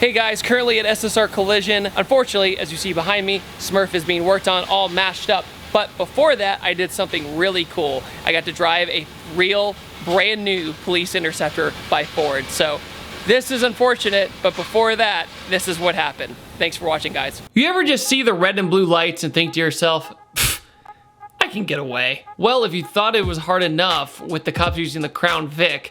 Hey guys, currently at SSR Collision. Unfortunately, as you see behind me, Smurf is being worked on, all mashed up. But before that, I did something really cool. I got to drive a real, brand new police interceptor by Ford. So this is unfortunate, but before that, this is what happened. Thanks for watching, guys. You ever just see the red and blue lights and think to yourself, I can get away? Well, if you thought it was hard enough with the cops using the Crown Vic,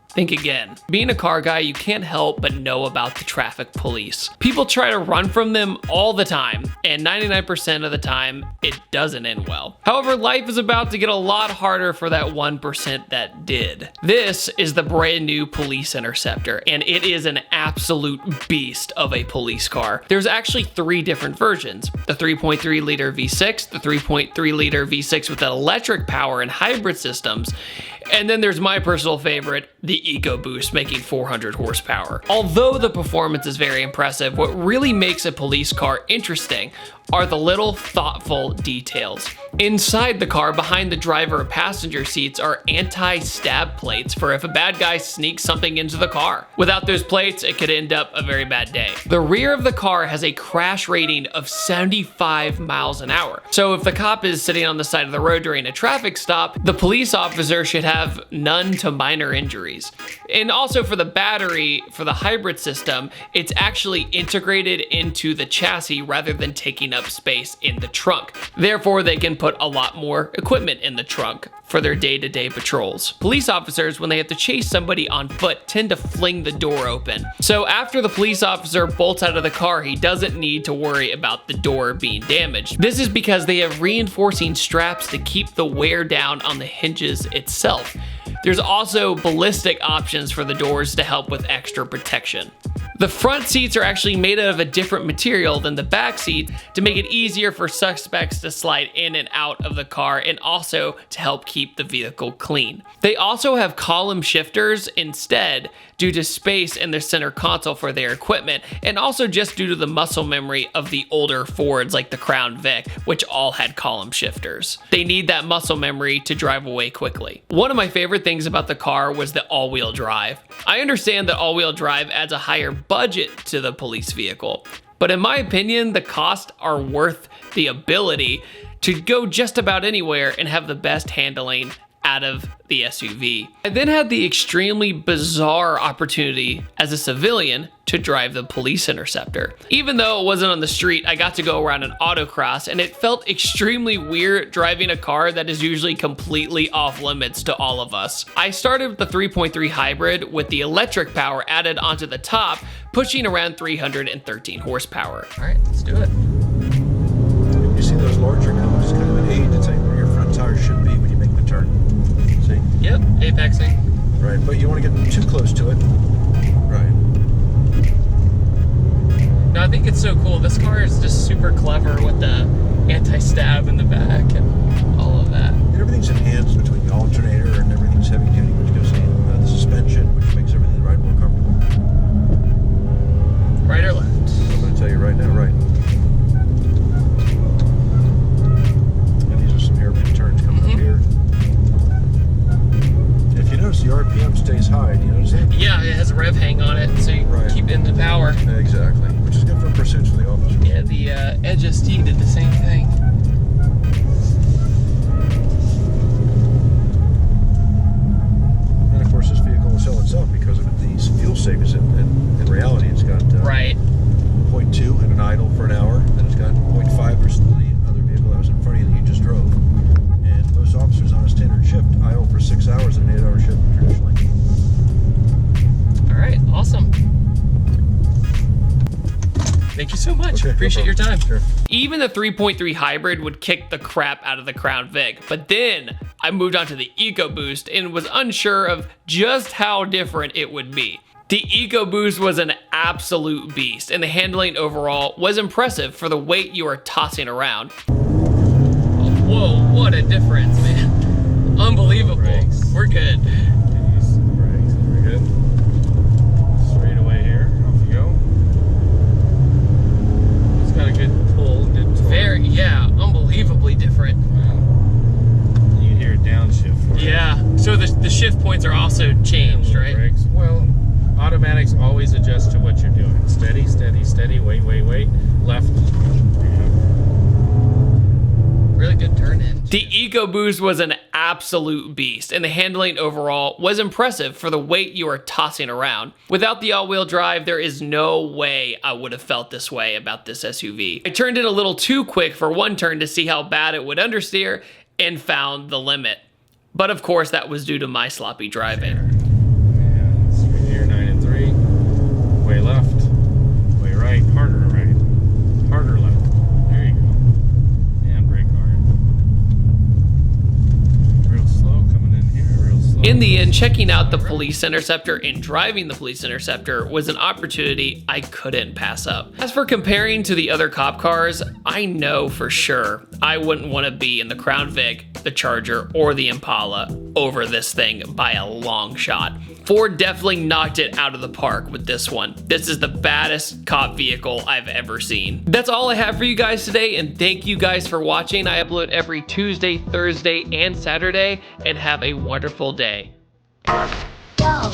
think again. Being a car guy, you can't help but know about the traffic police. People try to run from them all the time, and 99% of the time, it doesn't end well. However, life is about to get a lot harder for that 1% that did. This is the brand new police interceptor, and it is an absolute beast of a police car. There's actually 3 different versions: the 3.3 liter V6, the 3.3 liter V6 with electric power and hybrid systems, and then there's my personal favorite, the ecoboost, making 400 horsepower. Although the performance is very impressive, what really makes a police car interesting are the little thoughtful details. Inside the car, behind the driver and passenger seats, are anti-stab plates for if a bad guy sneaks something into the car. Without those plates, it could end up a very bad day. The rear of the car has a crash rating of 75 miles an hour. So if the cop is sitting on the side of the road during a traffic stop, the police officer should have none to minor injuries. And also for the battery, for the hybrid system, it's actually integrated into the chassis rather than taking up space in the trunk. Therefore, they can put a lot more equipment in the trunk for their day-to-day patrols. Police officers, when they have to chase somebody on foot, tend to fling the door open. So after the police officer bolts out of the car, he doesn't need to worry about the door being damaged. This is because they have reinforcing straps to keep the wear down on the hinges itself. There's also ballistic options for the doors to help with extra protection. The front seats are actually made out of a different material than the back seat to make it easier for suspects to slide in and out of the car, and also to help keep the vehicle clean. They also have column shifters instead due to space in their center console for their equipment, and also just due to the muscle memory of the older Fords like the Crown Vic, which all had column shifters. They need that muscle memory to drive away quickly. One of my favorite things about the car was the all-wheel drive. I understand that all-wheel drive adds a higher budget to the police vehicle, but in my opinion, the costs are worth the ability to go just about anywhere and have the best handling out of the SUV. I then had the extremely bizarre opportunity as a civilian to drive the police interceptor. Even though it wasn't on the street, I got to go around an autocross, and it felt extremely weird driving a car that is usually completely off limits to all of us. I started with the 3.3 hybrid with the electric power added onto the top, pushing around 313 horsepower. All right, let's do it. You see those larger cones, kind of an aid to tell you where your front tires should be when you make the turn. See? Yep, apexing. Right, but you don't want to get too close to it. Right. No, I think it's so cool. This car is just super clever with the anti-stab in the back and all of that. Everything's enhanced between the alternator and everything's heavy duty, which goes in the suspension, which makes everything ride more comfortable. Right or left? I'm going to tell you right now, right. And these are some hairpin turns coming up here. If you notice, the RPM stays high. Do you notice that? Yeah, it has a rev hang on it, so you keep it in the power. Exactly, which is good for pursuits for the officer. Yeah, the Edge ST did the same thing. And of course, this vehicle will sell itself because of these fuel savings. In reality, it's got right 0.2 in an idle for an hour, and it's got 0.5 versus the other vehicle that was in front of you that you just drove. And most officers on a standard shift idle for 6 hours in an 8-hour shift traditionally. All right, awesome. Thank you so much. Okay, Appreciate your time. Sure. Even the 3.3 hybrid would kick the crap out of the Crown Vic, but then I moved on to the EcoBoost and was unsure of just how different it would be. The EcoBoost was an absolute beast, and the handling overall was impressive for the weight you are tossing around. Whoa, what a difference, man. Unbelievable. Brakes. We're good. Use the brakes. Very good. Straight away here. Off you go. It's got a good pull, good torque. Very, yeah, unbelievably different. Wow. You hear downshift for it. Yeah, so the shift points are also changed, right? Brakes. Well, automatics always adjust to what you're doing. Steady, Steady, steady. Wait, wait, wait. Left. Really good turn in. The ecoboost was an absolute beast, and the handling overall was impressive for the weight you are tossing around. Without the all-wheel drive, there is no way I would have felt this way about this SUV. I turned in a little too quick for one turn to see how bad it would understeer and found the limit. But of course, that was due to my sloppy driving. Yeah, straight here, 9 and 3. Way left. Way right. Harder right. Harder left. There you go. And brake hard. Real slow coming in here. Real slow. In the end, checking out the police interceptor and driving the police interceptor was an opportunity I couldn't pass up. As for comparing to the other cop cars, I know for sure I wouldn't want to be in the Crown Vic, the Charger, or the Impala over this thing by a long shot. Ford definitely knocked it out of the park with this one. This is the baddest cop vehicle I've ever seen. That's all I have for you guys today, and thank you guys for watching. I upload every Tuesday, Thursday, and Saturday, and have a wonderful day. Go.